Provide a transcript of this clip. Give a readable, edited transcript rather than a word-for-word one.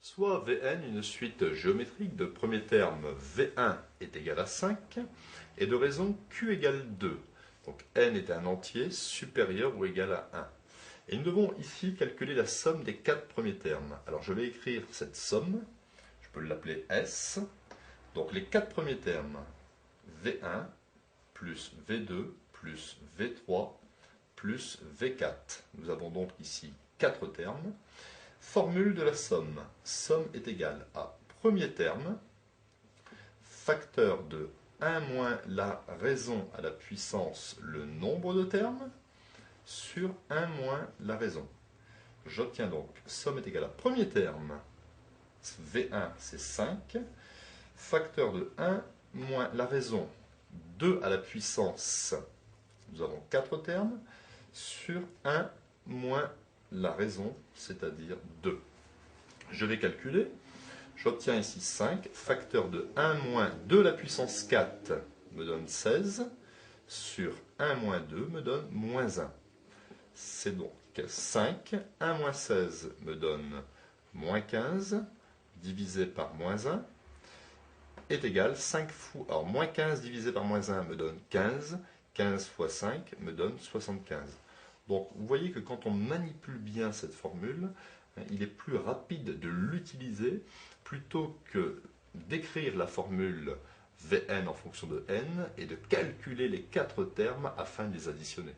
Soit Vn une suite géométrique de premier terme V1 est égal à 5 et de raison Q égale 2. Donc n est un entier supérieur ou égal à 1. Et nous devons ici calculer la somme des 4 premiers termes. Alors je vais écrire cette somme, je peux l'appeler S. Donc les 4 premiers termes, V1 plus V2 plus V3 plus V4. Nous avons donc ici 4 termes. Formule de la somme. Somme est égale à premier terme, facteur de 1 moins la raison à la puissance le nombre de termes, sur 1 moins la raison. J'obtiens donc somme est égale à premier terme, V1 c'est 5, facteur de 1 moins la raison, 2 à la puissance, nous avons 4 termes, sur 1 moins la raison, c'est-à-dire 2. Je vais calculer, j'obtiens ici 5, facteur de 1 moins 2 à la puissance 4 me donne 16, sur 1 moins 2 me donne moins 1. C'est donc 5, 1 moins 16 me donne moins 15, divisé par moins 1, est égal 5 fois. Alors moins 15 divisé par moins 1 me donne 15, 15 fois 5 me donne 75. Donc vous voyez que quand on manipule bien cette formule, il est plus rapide de l'utiliser plutôt que d'écrire la formule Vn en fonction de n et de calculer les 4 termes afin de les additionner.